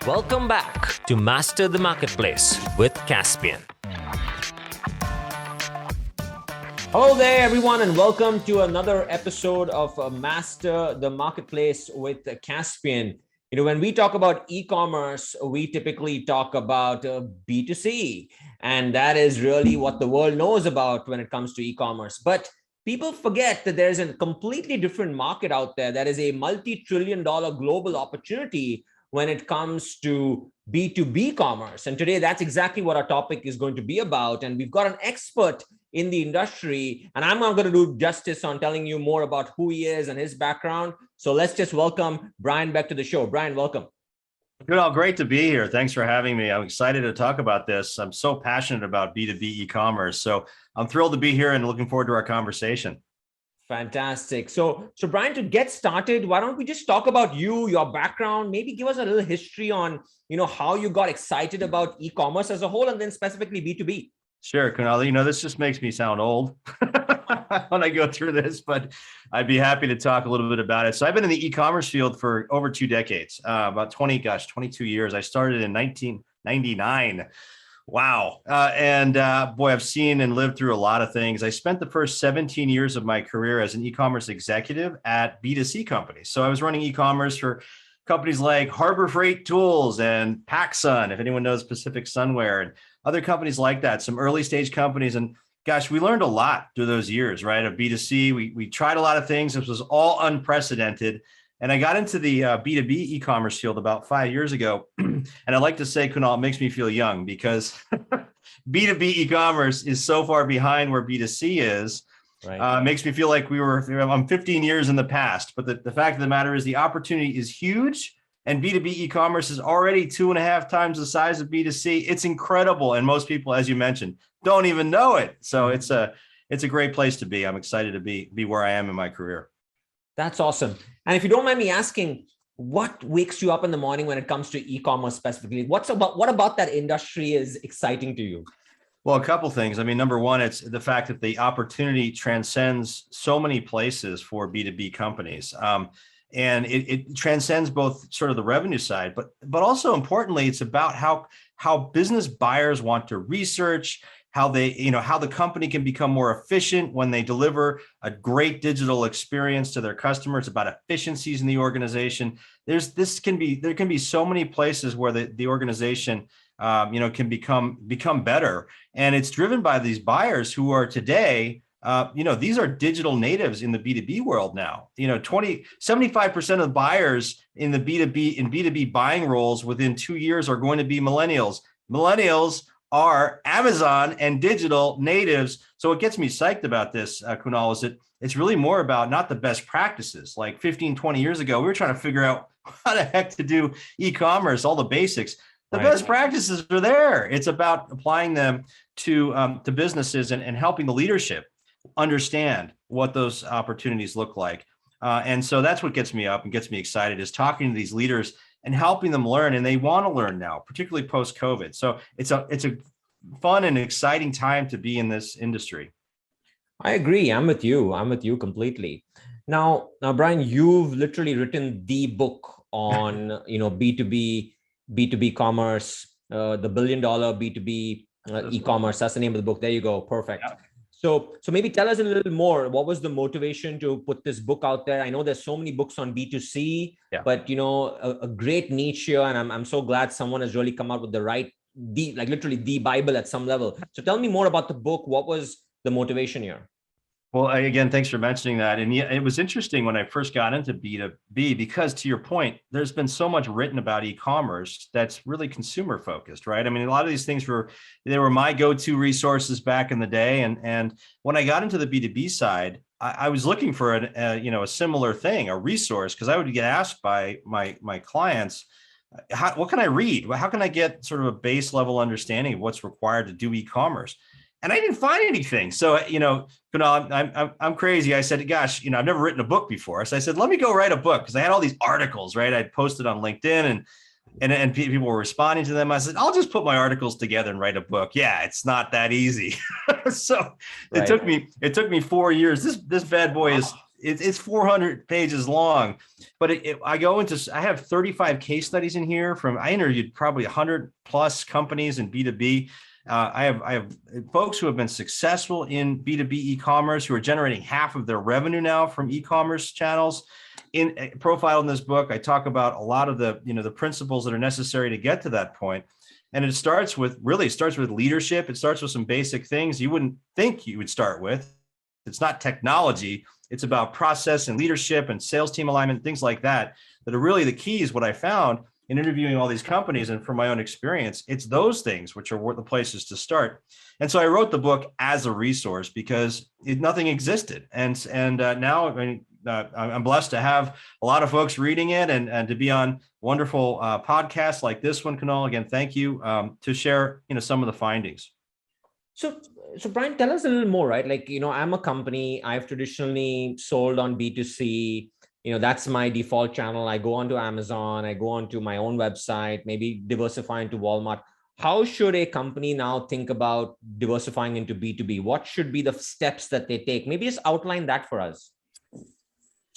Welcome back to Master the Marketplace with Caspian. Hello there, everyone, and welcome to another episode of Master the Marketplace with Caspian. You know, when we talk about e-commerce, we typically talk about B2C, and that is really what the world knows about when it comes to e-commerce. But people forget that there's a completely different market out there that is a multi-trillion-dollar global opportunity when it comes to B2B commerce. And today, that's exactly what our topic is going to be about. And we've got an expert in the industry, and I'm not going to do justice on telling you more about who he is and his background. So let's just welcome Brian Beck to the show. Brian, welcome. Good, great to be here. Thanks for having me. I'm excited to talk about this. I'm so passionate about B2B e-commerce. So I'm thrilled to be here and looking forward to our conversation. Fantastic. So Brian, to get started, why don't we just talk about you, your background, maybe give us a little history on, how you got excited about e-commerce as a whole, and then specifically B2B. Sure, Kunal. This just makes me sound old when I go through this, but I'd be happy to talk a little bit about it. So I've been in the e-commerce field for over 2 decades, about 22 years. I started in 1999. Wow. Boy, I've seen and lived through a lot of things. I spent the first 17 years of my career as an e-commerce executive at B2C companies. So I was running e-commerce for companies like Harbor Freight Tools and PacSun, if anyone knows Pacific Sunwear, and other companies like that, some early stage companies. And gosh, we learned a lot through those years, right? Of B2C, we tried a lot of things. This was all unprecedented. And I got into the B2B e-commerce field about 5 years ago. And I like to say, Kunal, it makes me feel young because B2B e-commerce is so far behind where B2C is. Right. Makes me feel like I'm 15 years in the past. But the fact of the matter is the opportunity is huge. And B2B e-commerce is already 2.5 times the size of B2C. It's incredible. And most people, as you mentioned, don't even know it. So it's a great place to be. I'm excited to be where I am in my career. That's awesome. And if you don't mind me asking, what wakes you up in the morning when it comes to e-commerce specifically? What about that industry is exciting to you? Well, a couple things. I mean, number one, it's the fact that the opportunity transcends so many places for B2B companies. And it transcends both sort of the revenue side, but also importantly, it's about how business buyers want to research, how the company can become more efficient when they deliver a great digital experience to their customers, about efficiencies in the organization. There can be so many places where the organization can become better. And it's driven by these buyers who are today, these are digital natives in the B2B world now. 75% of the buyers in B2B buying roles within 2 years are going to be millennials. Millennials are Amazon and digital natives. So what gets me psyched about this, Kunal, is that it's really more about not the best practices. Like 15, 20 years ago, we were trying to figure out how the heck to do e-commerce, all the basics. The best practices are there. It's about applying them to businesses and helping the leadership understand what those opportunities look like. And so that's what gets me up and gets me excited, is talking to these leaders and helping them learn. And they want to learn now, particularly post-COVID. So it's a fun and exciting time to be in this industry. I agree. I'm with you completely. Now, Brian, you've literally written the book on B2B commerce, the Billion Dollar B2B Ecommerce. That's the name of the book. There you go. Perfect. Yeah. So maybe tell us a little more. What was the motivation to put this book out there? I know there's so many books on B2C, but a great niche here, and I'm so glad someone has really come out with literally the Bible at some level. So tell me more about the book. What was the motivation here? Well, again, thanks for mentioning that. And yeah, it was interesting when I first got into B2B, because to your point, there's been so much written about e-commerce that's really consumer focused, right? I mean, a lot of these things were my go-to resources back in the day. And when I got into the B2B side, I was looking for a similar thing, a resource, because I would get asked by my clients, what can I read? How can I get sort of a base level understanding of what's required to do e-commerce? And I didn't find anything. So, I'm crazy. I said, gosh, I've never written a book before. So I said, let me go write a book, because I had all these articles, right? I'd posted on LinkedIn and people were responding to them. I said, I'll just put my articles together and write a book. Yeah, it's not that easy. So it took me 4 years. This bad boy it's 400 pages long, but I have 35 case studies in here I interviewed probably 100 plus companies in B2B. I have folks who have been successful in B2B e-commerce who are generating half of their revenue now from e-commerce channels. In profile in this book, I talk about a lot of the principles that are necessary to get to that point. And it starts with leadership. It starts with some basic things you wouldn't think you would start with. It's not technology. It's about process and leadership and sales team alignment, things like that are really the keys. What I found in interviewing all these companies and from my own experience, it's those things which are the places to start. And so I wrote the book as a resource because nothing existed. And now, I'm blessed to have a lot of folks reading it and to be on wonderful podcasts like this one, Kunal. Again, thank you to share some of the findings. So Brian, tell us a little more, right? Like, I'm a company, I've traditionally sold on B2C, that's my default channel. I go onto Amazon, I go onto my own website, maybe diversify into Walmart. How should a company now think about diversifying into B2B? What should be the steps that they take? Maybe just outline that for us.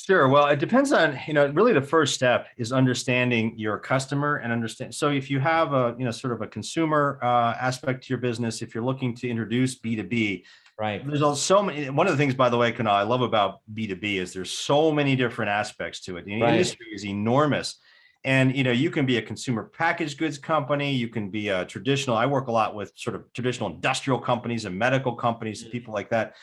Sure. Well, it depends on, really the first step is understanding your customer and understand. So if you have sort of a consumer aspect to your business, if you're looking to introduce B2B, right. There's also so many. One of the things, by the way, Kunal, I love about B2B is there's so many different aspects to it. The industry is enormous. And, you can be a consumer packaged goods company. You can be a traditional. I work a lot with sort of traditional industrial companies and medical companies and people like that.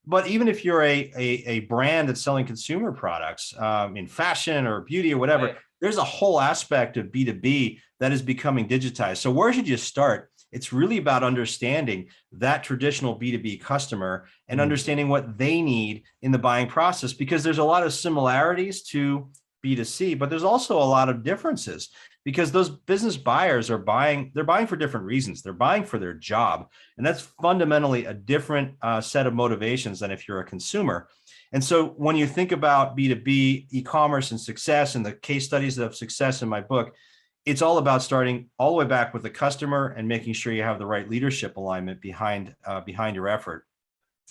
But even if you're a brand that's selling consumer products in fashion or beauty or whatever, there's a whole aspect of B2B that is becoming digitized. So where should you start? It's really about understanding that traditional B2B customer and understanding what they need in the buying process, because there's a lot of similarities to B2C, but there's also a lot of differences because those business buyers they're buying for different reasons. They're buying for their job. And that's fundamentally a different set of motivations than if you're a consumer. And so when you think about B2B e-commerce and success and the case studies of success in my book, it's all about starting all the way back with the customer and making sure you have the right leadership alignment behind your effort.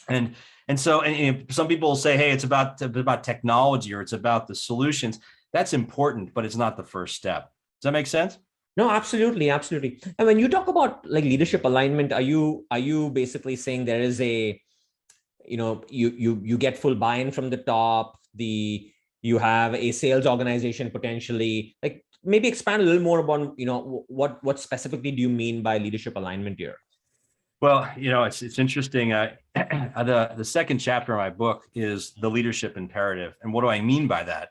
And so some people will say, hey, it's about technology or it's about the solutions. That's important, but it's not the first step. Does that make sense? No, absolutely. Absolutely. And when you talk about like leadership alignment, are you basically saying there is you get full buy-in from the top, you have a sales organization potentially, like maybe expand a little more about, what specifically do you mean by leadership alignment here? Well, it's interesting. The second chapter of my book is the leadership imperative. And what do I mean by that?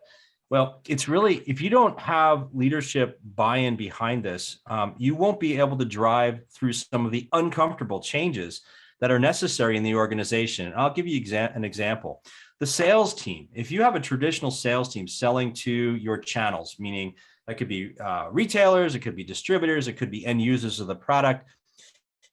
Well, it's really, if you don't have leadership buy-in behind this, you won't be able to drive through some of the uncomfortable changes that are necessary in the organization. I'll give you an example. The sales team, if you have a traditional sales team selling to your channels, meaning that could be retailers, it could be distributors, it could be end users of the product.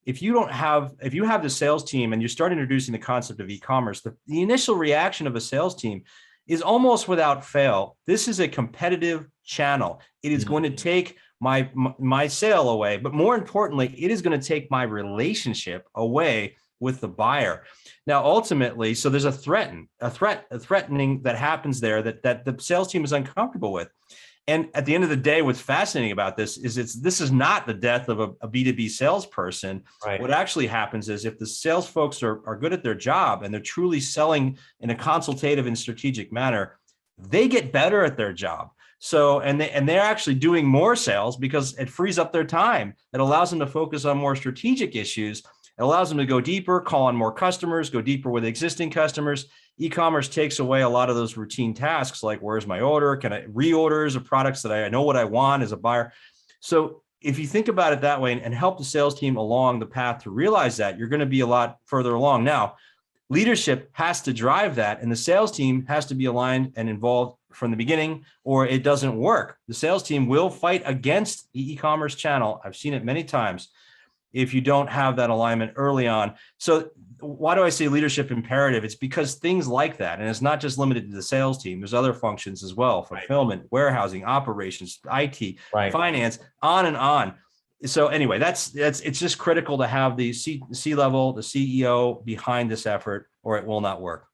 If you have the sales team and you start introducing the concept of e-commerce, the initial reaction of a sales team is almost without fail. This is a competitive channel. It is going to take my sale away, but more importantly, it is going to take my relationship away with the buyer. Now, ultimately, so there's a threatening that happens there that the sales team is uncomfortable with. And at the end of the day, what's fascinating about this is this is not the death of a B2B salesperson. Right. What actually happens is if the sales folks are good at their job and they're truly selling in a consultative and strategic manner, they get better at their job. So, and they're actually doing more sales because it frees up their time. It allows them to focus on more strategic issues. It allows them to go deeper, call on more customers, go deeper with existing customers. E-commerce takes away a lot of those routine tasks like, where's my order? Can I reorders of products that I know what I want as a buyer? So if you think about it that way and help the sales team along the path to realize that, you're going to be a lot further along. Now, leadership has to drive that, and the sales team has to be aligned and involved from the beginning, or it doesn't work. The sales team will fight against the e-commerce channel. I've seen it many times if you don't have that alignment early on. So why do I say leadership imperative? It's because things like that, and it's not just limited to the sales team. There's other functions as well: fulfillment, warehousing, operations, IT, finance, on and on. So anyway, it's just critical to have the C-level, the CEO behind this effort, or it will not work.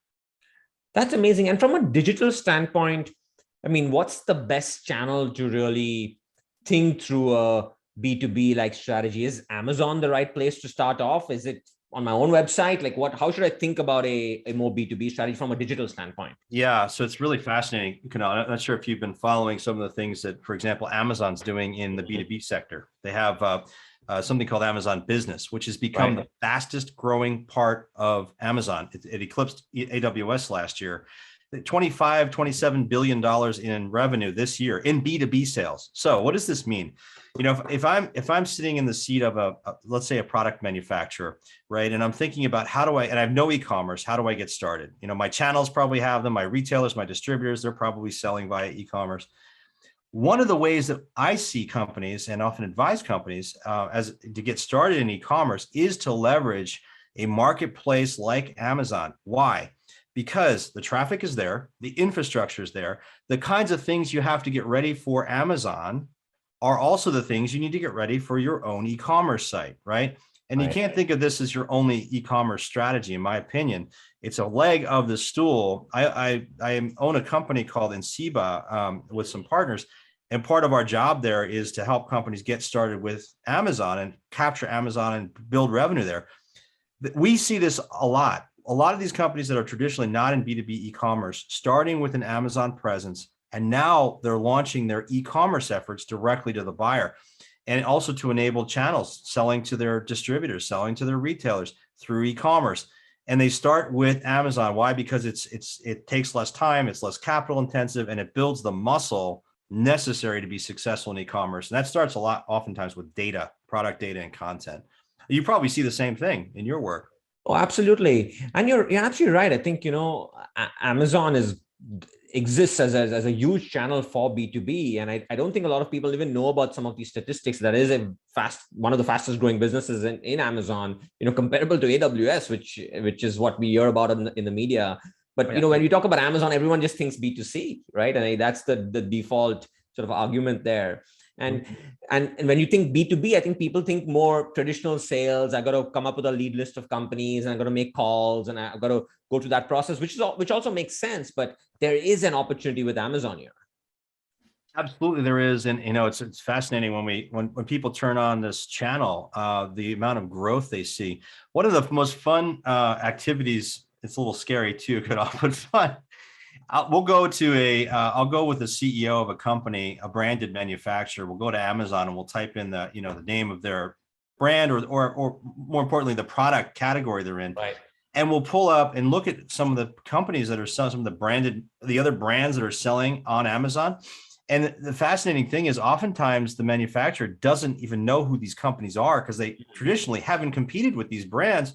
That's amazing. And from a digital standpoint, I mean, what's the best channel to really think through a B2B like strategy? Is Amazon the right place to start off? Is it on my own website? Like how should I think about a more B2B strategy from a digital standpoint? Yeah, so it's really fascinating. Kunal, I'm not sure if you've been following some of the things that, for example, Amazon's doing in the Mhm. B2B sector. They have something called Amazon Business, which has become Right. the fastest growing part of Amazon. It eclipsed AWS last year. 25, $27 billion in revenue this year in B2B sales. So what does this mean? You know, if I'm sitting in the seat of let's say a product manufacturer, right? And I'm thinking about and I have no e-commerce, how do I get started? You know, my channels probably have them, my retailers, my distributors, they're probably selling via e-commerce. One of the ways that I see companies and often advise companies as to get started in e-commerce is to leverage a marketplace like Amazon. Why? Because the traffic is there, the infrastructure is there, the kinds of things you have to get ready for Amazon are also the things you need to get ready for your own e-commerce site, right? And you Right. can't think of this as your only e-commerce strategy, in my opinion. It's a leg of the stool. I own a company called Enceiba with some partners, and part of our job there is to help companies get started with Amazon and capture Amazon and build revenue there. We see this a lot. A lot of these companies that are traditionally not in B2B e-commerce, starting with an Amazon presence, and now they're launching their e-commerce efforts directly to the buyer, and also to enable channels, selling to their distributors, selling to their retailers through e-commerce. And they start with Amazon. Why? Because it takes less time, it's less capital intensive, and it builds the muscle necessary to be successful in e-commerce. And that starts a lot, oftentimes, with data, product data, and content. You probably see the same thing in your work. Oh, absolutely. And you're absolutely right. I think, Amazon exists as a huge channel for B2B. And I don't think a lot of people even know about some of these statistics. That is one of the fastest growing businesses in Amazon, comparable to AWS, which is what we hear about in the media. But, Yeah. when we talk about Amazon, everyone just thinks B2C, right? And that's the default sort of argument there. And and when you think B2B, I think people think more traditional sales. I got to come up with a lead list of companies and I got to make calls and I got to go through that process, which also makes sense. But there is an opportunity with Amazon here. Absolutely, there is, and it's fascinating when people turn on this channel, the amount of growth they see. One of the most fun activities. It's a little scary too, could but fun. I'll go with the CEO of a company, a branded manufacturer. We'll go to Amazon and we'll type in the name of their brand or more importantly, the product category they're in. Right. And we'll pull up and look at some of the companies that are selling, some of the other brands that are selling on Amazon. And the fascinating thing is oftentimes the manufacturer doesn't even know who these companies are because they traditionally haven't competed with these brands.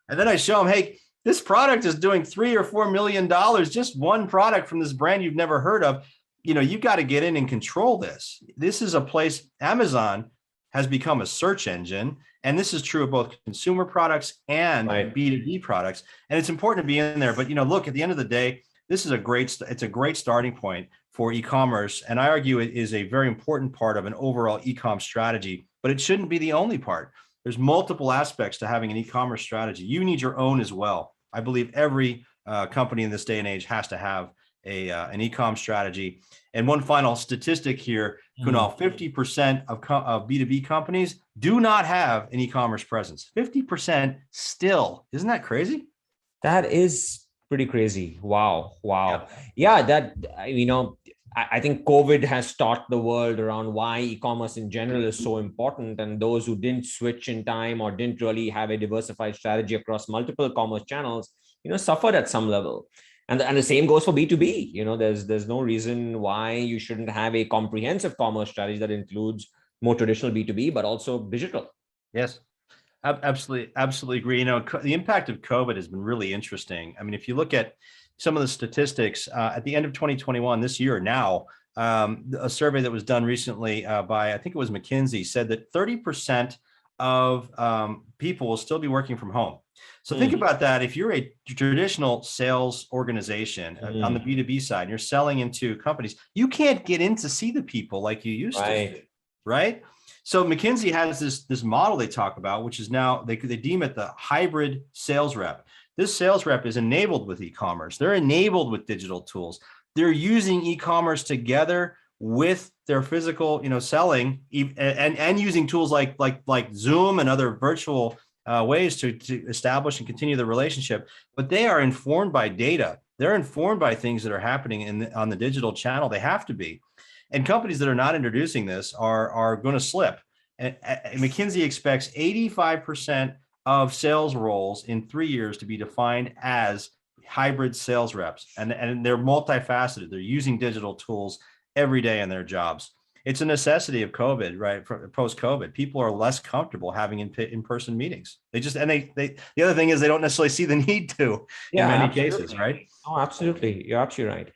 And then I show them, hey, this product is doing $3 or $4 million, just one product from this brand you've never heard of. You've got to get in and control this. This is a place. Amazon has become a search engine, and this is true of both consumer products and Right. B2B products. And it's important to be in there. But look, at the end of the day, it's a great starting point for e-commerce. And I argue it is a very important part of an overall e-com strategy, but it shouldn't be the only part. There's multiple aspects to having an e-commerce strategy. You need your own as well. I believe every company in this day and age has to have an e-com strategy. And one final statistic here, Kunal, 50% of B2B companies do not have an e-commerce presence. 50% still. Isn't that crazy? That is pretty crazy. Wow. Yeah. Wow. Yeah, I think COVID has taught the world around why e-commerce in general is so important. And those who didn't switch in time or didn't really have a diversified strategy across multiple commerce channels, suffered at some level. And the same goes for B2B. There's no reason why you shouldn't have a comprehensive commerce strategy that includes more traditional B2B, but also digital. Yes. Absolutely agree. The impact of COVID has been really interesting. I mean, if you look at some of the statistics at the end of 2021, this year now, a survey that was done recently by, I think it was McKinsey, said that 30% of people will still be working from home. So think about that. If you're a traditional sales organization on the B2B side, and you're selling into companies, you can't get in to see the people like you used to, right? So McKinsey has this model they talk about, which is now they deem it the hybrid sales rep. This sales rep is enabled with e-commerce. They're enabled with digital tools. They're using e-commerce together with their physical, selling, and using tools like Zoom and other virtual ways to establish and continue the relationship. But they are informed by data. They're informed by things that are happening on the digital channel. They have to be. And companies that are not introducing this are going to slip. And McKinsey expects 85% of sales roles in 3 years to be defined as hybrid sales reps. And they're multifaceted. They're using digital tools every day in their jobs. It's a necessity of COVID, right? Post-COVID, people are less comfortable having in-person meetings. They just, and the other thing is they don't necessarily see the need to in many cases, right? Oh, absolutely. You're absolutely right.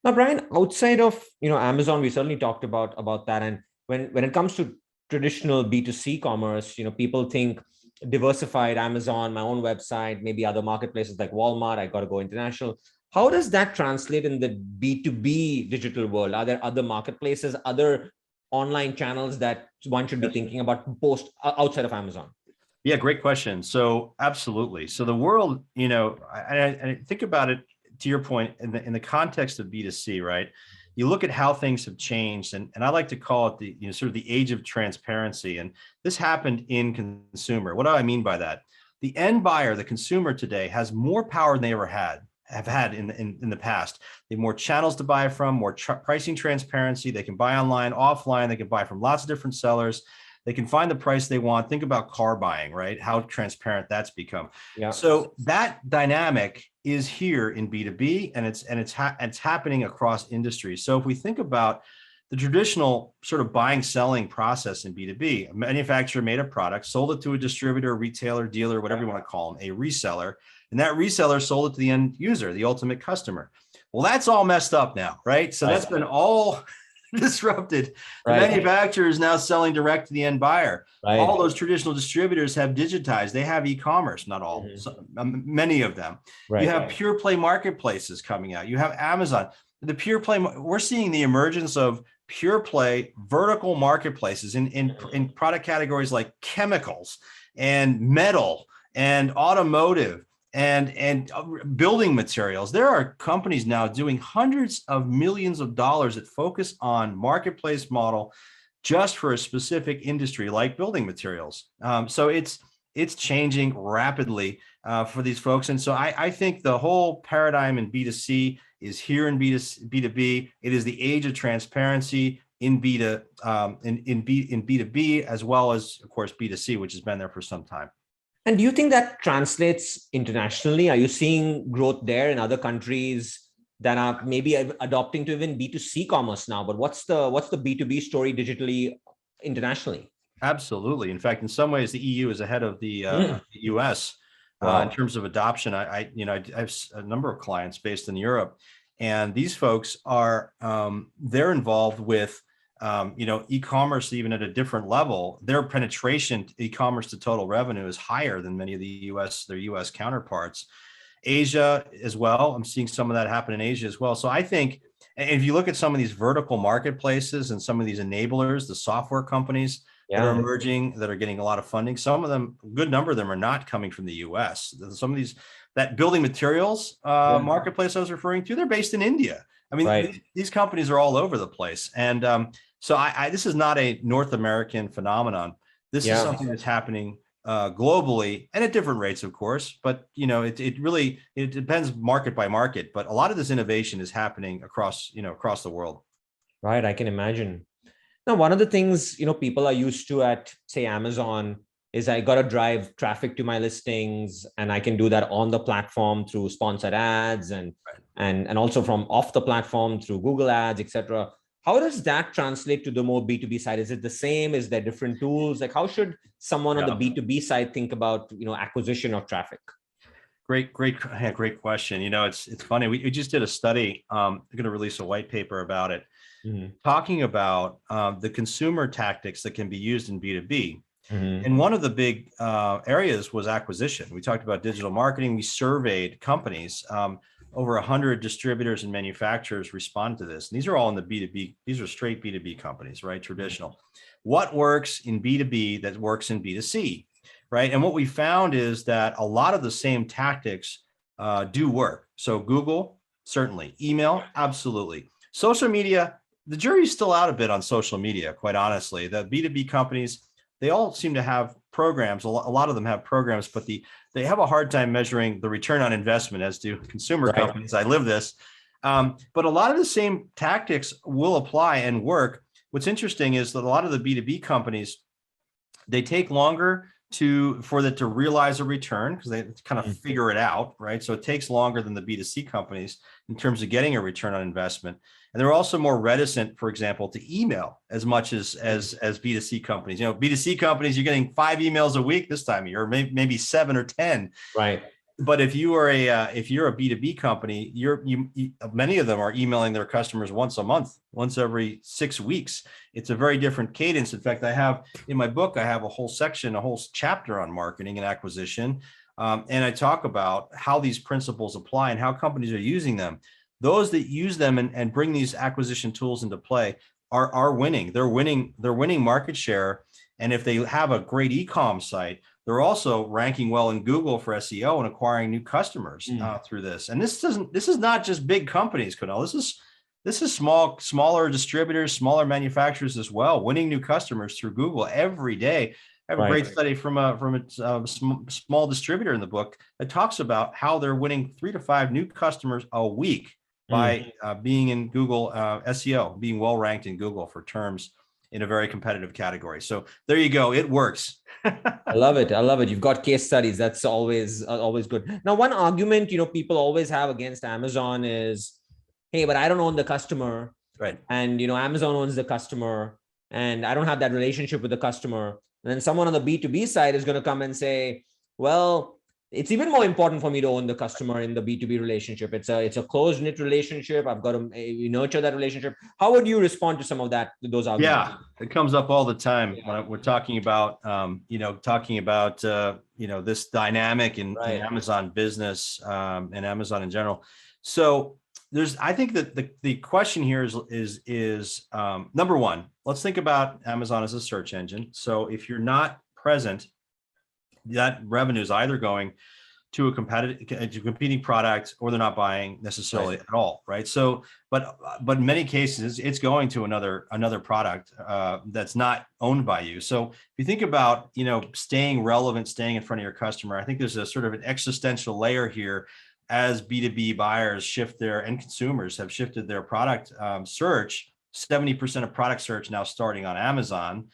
Now, Brian, outside of, Amazon, we certainly talked about that. And when it comes to traditional B2C commerce, people think diversified, Amazon, my own website, maybe other marketplaces like Walmart, I got to go international. How does that translate in the B2B digital world? Are there other marketplaces, other online channels that one should be thinking about outside of Amazon? Yeah, great question. So absolutely. So the world, I think about it, to your point, in the context of B2C, right? You look at how things have changed, and I like to call it the sort of the age of transparency. And this happened in consumer. What do I mean by that? The end buyer, the consumer today, has more power than they ever have had in the past. They have more channels to buy from, more pricing transparency. They can buy online, offline. They can buy from lots of different sellers. They can find the price they want. Think about car buying, right? How transparent that's become. Yeah. So that dynamic is here in B2B, and it's happening across industries. So if we think about the traditional sort of buying, selling process in B2B, a manufacturer made a product, sold it to a distributor, retailer, dealer, whatever you want to call them, a reseller, and that reseller sold it to the end user, the ultimate customer. Well, that's all messed up now, right? So that's been all disrupted. The manufacturer is now selling direct to the end buyer. All those traditional distributors have digitized. They have e-commerce, not all, many of them. You have pure play marketplaces coming out. You have Amazon. The pure play, we're seeing the emergence of pure play vertical marketplaces in product categories like chemicals and metal and automotive and building materials. There are companies now doing hundreds of millions of dollars that focus on marketplace model just for a specific industry like building materials. So it's changing rapidly for these folks. And so I think the whole paradigm in B2C is here in B2B. It is the age of transparency in B2B, as well as, of course, B2C, which has been there for some time. And do you think that translates internationally? Are you seeing growth there in other countries that are maybe adopting to even B2C commerce now? But what's the B2B story digitally internationally? Absolutely. In fact, in some ways, the EU is ahead of the US in terms of adoption. I have a number of clients based in Europe, and these folks are they're involved with e-commerce even at a different level. Their penetration to e-commerce to total revenue is higher than many of their US counterparts. Asia as well. I'm seeing some of that happen in Asia as well. So I think, and if you look at some of these vertical marketplaces and some of these enablers, the software companies that are emerging, that are getting a lot of funding, some of them, a good number of them are not coming from the US. Some of these, that building materials marketplace I was referring to, they're based in India. I mean, these companies are all over the place. And so this is not a North American phenomenon. This is something that's happening globally and at different rates, of course, but it depends market by market, but a lot of this innovation is happening across the world. Right. I can imagine. Now, one of the things, people are used to at, say, Amazon is I got to drive traffic to my listings, and I can do that on the platform through sponsored ads and also from off the platform through Google ads, etc. How does that translate to the more B2B side? Is it the same? Is there different tools? Like, how should someone on the B2B side think about, acquisition of traffic? Great question. It's funny. We just did a study. I'm going to release a white paper about it, talking about the consumer tactics that can be used in B2B. And one of the big areas was acquisition. We talked about digital marketing. We surveyed companies. Over 100 distributors and manufacturers respond to this. And these are all in the B2B. These are straight B2B companies, right? Traditional. What works in B2B that works in B2C, right? And what we found is that a lot of the same tactics do work. So Google, certainly. Email, absolutely. Social media, the jury's still out a bit on social media, quite honestly. The B2B companies, they all seem to have programs. A lot of them have programs, but they have a hard time measuring the return on investment, as do consumer companies. I live this. But a lot of the same tactics will apply and work. What's interesting is that a lot of the B2B companies, they take longer for that to realize a return because they kind of figure it out, right? So it takes longer than the B2C companies in terms of getting a return on investment. And they're also more reticent, for example, to email as much as B2C companies. You know, B2C companies, you're getting 5 emails a week this time of year, or maybe 7 or 10. Right. But if you're a B2B company, many of them are emailing their customers once a month, once every 6 weeks. It's a very different cadence. In fact, I have in my book, I have a whole section, a whole chapter on marketing and acquisition. And I talk about how these principles apply and how companies are using them. Those that use them and bring these acquisition tools into play are winning. They're winning market share. And if they have a great e-com site, they're also ranking well in Google for SEO and acquiring new customers through this. And this is not just big companies, Kunal. This is smaller distributors, smaller manufacturers as well, winning new customers through Google every day. I have a great study from a small distributor in the book that talks about how they're winning 3 to 5 new customers a week by being in Google SEO, being well ranked in Google for terms in a very competitive category. So there you go. It works. I love it. I love it. You've got case studies. That's always good. Now, one argument, people always have against Amazon is, hey, but I don't own the customer. Right. And, Amazon owns the customer and I don't have that relationship with the customer. And then someone on the B2B side is going to come and say, well, it's even more important for me to own the customer in the B2B relationship. It's a closed knit relationship. I've got to nurture that relationship. How would you respond to some of those arguments? Yeah, it comes up all the time when we're talking about, this dynamic in Amazon business and Amazon in general. So I think that the question here is number one, let's think about Amazon as a search engine. So if you're not present, that revenue is either going to a competing product, or they're not buying necessarily at all, right? So, but in many cases, it's going to another product that's not owned by you. So if you think about staying relevant, staying in front of your customer, I think there's a sort of an existential layer here as B2B buyers shift and consumers have shifted their product search. 70% of product search now starting on Amazon.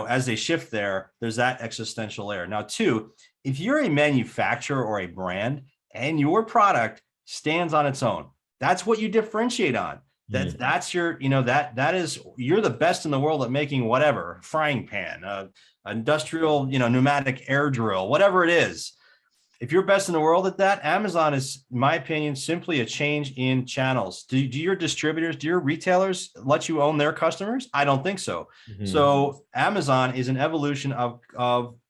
As they shift there's that existential layer. Now, 2, if you're a manufacturer or a brand and your product stands on its own, that's what you differentiate on. That's your, that is, you're the best in the world at making whatever, frying pan, industrial, pneumatic air drill, whatever it is. If you're best in the world at that, Amazon is, in my opinion, simply a change in channels. Do your distributors, do your retailers let you own their customers? I don't think so. So Amazon is an evolution of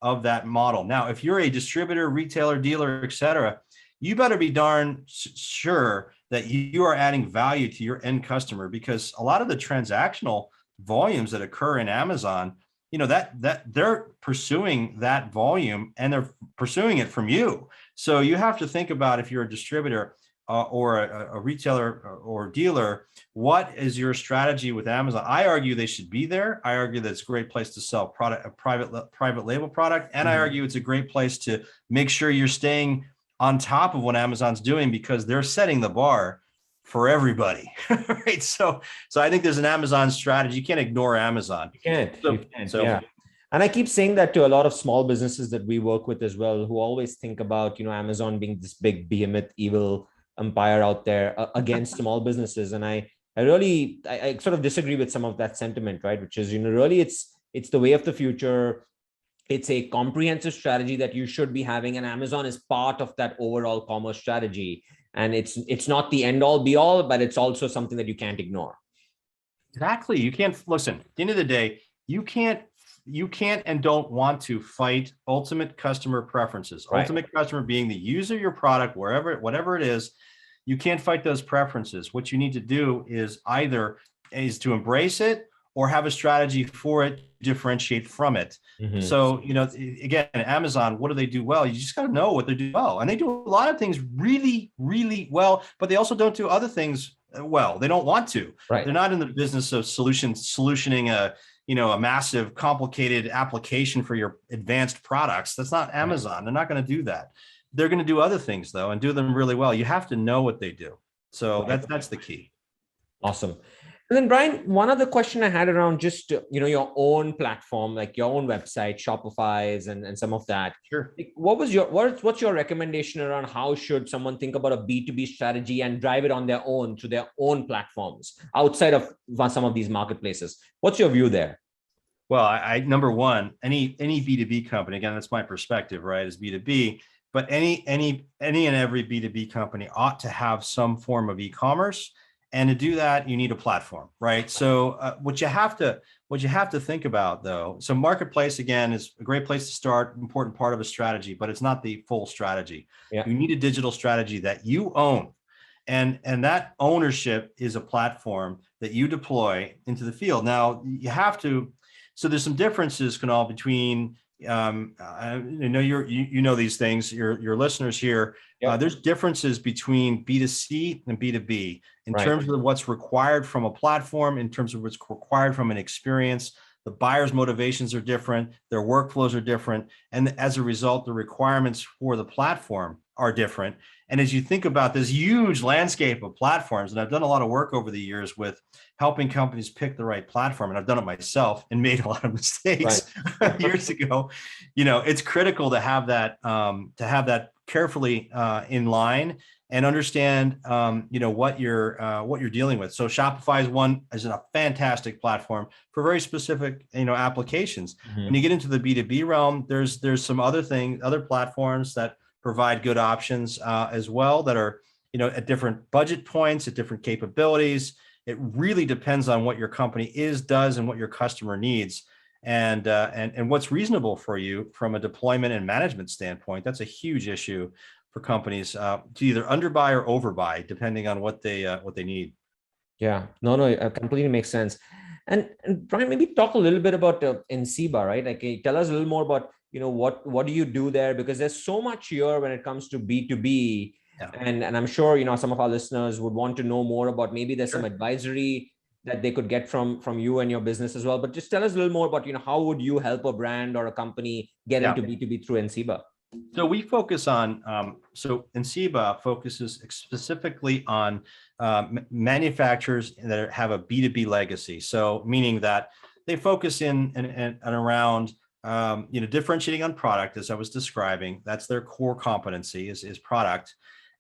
that model. Now, if you're a distributor, retailer, dealer, et cetera, you better be darn sure that you are adding value to your end customer, because a lot of the transactional volumes that occur in Amazon, that they're pursuing that volume and they're pursuing it from you. So you have to think about, if you're a distributor or a retailer or dealer, what is your strategy with Amazon? I argue they should be there. I argue that it's a great place to sell a private label product. And I argue it's a great place to make sure you're staying on top of what Amazon's doing, because they're setting the bar for everybody, right? So I think there's an Amazon strategy. You can't ignore Amazon. You can't. Yeah. And I keep saying that to a lot of small businesses that we work with as well, who always think about, Amazon being this big behemoth, evil empire out there against small businesses. And I sort of disagree with some of that sentiment, right? Which is, really it's the way of the future. It's a comprehensive strategy that you should be having. And Amazon is part of that overall commerce strategy. And it's not the end all be all, but it's also something that you can't ignore. Exactly. You can't, listen, at the end of the day, you can't and don't want to fight ultimate customer preferences. Ultimate customer being the user of your product, whatever it is, you can't fight those preferences. What you need to do is either to embrace it, or have a strategy for it, differentiate from it. Mhm. So, again, Amazon, what do they do well? You just got to know what they do well. And they do a lot of things really, really well, but they also don't do other things well. They don't want to. Right. They're not in the business of solutioning a massive, complicated application for your advanced products. That's not Amazon. They're not going to do that. They're going to do other things though, and do them really well. You have to know what they do. So that's the key. Awesome. And then Brian, one other question I had around just, your own platform, like your own website, Shopify's and some of that. Sure. What's your recommendation around how should someone think about a B2B strategy and drive it on their own to their own platforms outside of some of these marketplaces? What's your view there? Well, I number one, any B2B company, again, that's my perspective, right, is B2B, but any and every B2B company ought to have some form of e-commerce. And to do that, you need a platform, right? So what you have to think about though, so marketplace again is a great place to start, important part of a strategy, but it's not the full strategy. Yeah. You need a digital strategy that you own. And that ownership is a platform that you deploy into the field. Now you have to, so there's some differences, Kunal, between I know you know these things, your listeners here. Yep. There's differences between B2C and B2B in Right. terms of what's required from a platform, in terms of what's required from an experience. The buyer's motivations are different, their workflows are different, and as a result, the requirements for the platform are different. And as you think about this huge landscape of platforms, and I've done a lot of work over the years with helping companies pick the right platform, and I've done it myself and made a lot of mistakes years ago. It's critical to have that carefully in line and understand what you're dealing with. So Shopify is a fantastic platform for very specific applications. Mm-hmm. When you get into the B2B realm, there's some other platforms that provide good options as well, that are at different budget points, at different capabilities. It really depends on what your company does and what your customer needs, and what's reasonable for you from a deployment and management standpoint. That's a huge issue for companies to either underbuy or overbuy, depending on what they need. Yeah, no, it completely makes sense. And Brian, maybe talk a little bit about Enceiba, right? Like, tell us a little more about what do you do there, because there's so much here when it comes to B2B. Yeah. And I'm sure some of our listeners would want to know more about, maybe there's some advisory that they could get from you and your business as well. But just tell us a little more about how would you help a brand or a company get into B2B through Enceiba? So we focus on, Enceiba focuses specifically on manufacturers that have a B2B legacy. So meaning that they focus in and around, differentiating on product, as I was describing. That's their core competency is product.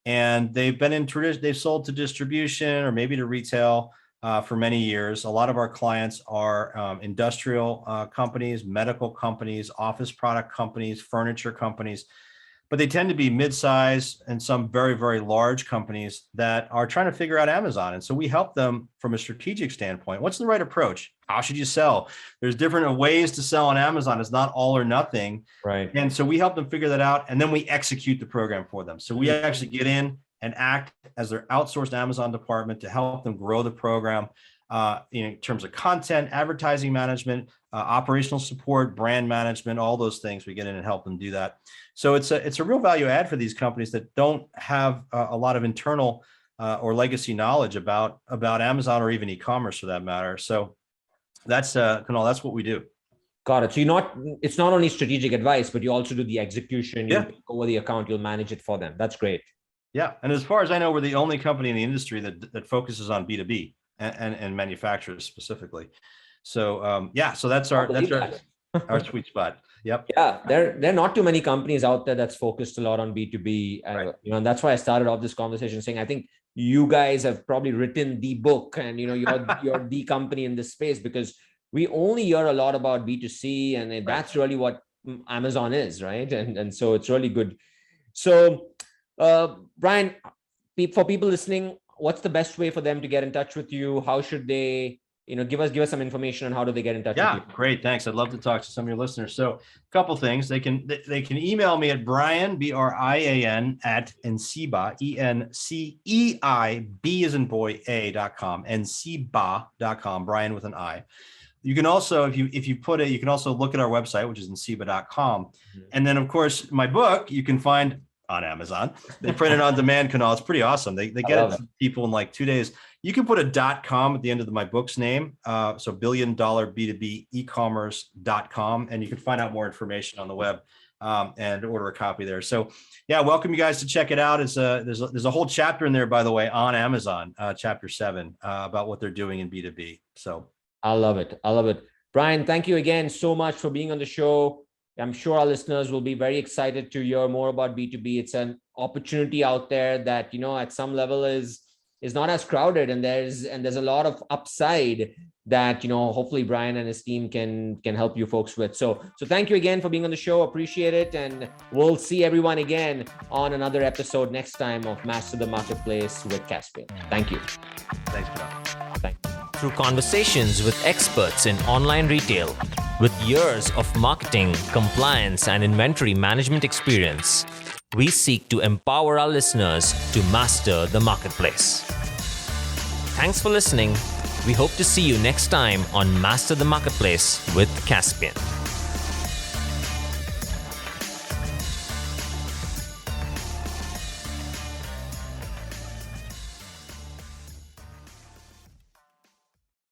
And they've sold to distribution or maybe to retail for many years. A lot of our clients are industrial companies, medical companies, office product companies, furniture companies, but they tend to be mid-size and some very, very large companies that are trying to figure out Amazon. And so we help them from a strategic standpoint. What's the right approach? How should you sell? There's different ways to sell on Amazon. It's not all or nothing. Right. And so we help them figure that out, and then we execute the program for them. So we actually get in and act as their outsourced Amazon department to help them grow the program in terms of content, advertising management, operational support, brand management, all those things. We get in and help them do that. So it's a real value add for these companies that don't have a lot of internal or legacy knowledge about Amazon or even e-commerce for that matter. So that's that's what we do. Got it. So it's not only strategic advice, but you also do the execution. You take over the account, you'll manage it for them. That's great. Yeah. And as far as I know, we're the only company in the industry that focuses on B2B and manufacturers specifically. So so that's our sweet spot. Yep. Yeah. There are not too many companies out there that's focused a lot on B2B. Right. And that's why I started off this conversation saying, I think you guys have probably written the book, and you're the company in this space, because we only hear a lot about B2C, and that's really what Amazon is, right? And so it's really good. So Brian, for people listening, what's the best way for them to get in touch with you? How should they, give us some information on how do they get in touch with Yeah, you. great. Thanks. I'd love to talk to some of your listeners. So a couple things. They can email me at Brian, Brian, at Enceiba, Enceiba, B as in boy, A.com, Enceiba.com, Brian with an I. You can also, if you put it, you can also look at our website, which is Enceiba.com. Mm-hmm. And then, of course, my book, you can find on Amazon. They print it on demand, Kunal. It's pretty awesome. They get it to people in like 2 days. You can put a .com at the end of my book's name. So Billion Dollar B2B Ecommerce.com. And you can find out more information on the web and order a copy there. So yeah, welcome you guys to check it out. There's a whole chapter in there, by the way, on Amazon, chapter 7, about what they're doing in B2B. So I love it. Brian, thank you again so much for being on the show. I'm sure our listeners will be very excited to hear more about B2B. It's an opportunity out there that, at some level is not as crowded, and there's a lot of upside that, hopefully Brian and his team can help you folks with. So thank you again for being on the show. Appreciate it. And we'll see everyone again on another episode next time of Master the Marketplace with Caspian. Thank you. Thanks, Kunal. Thank you. Through conversations with experts in online retail, with years of marketing, compliance, and inventory management experience, we seek to empower our listeners to master the marketplace. Thanks for listening. We hope to see you next time on Master the Marketplace with Caspian.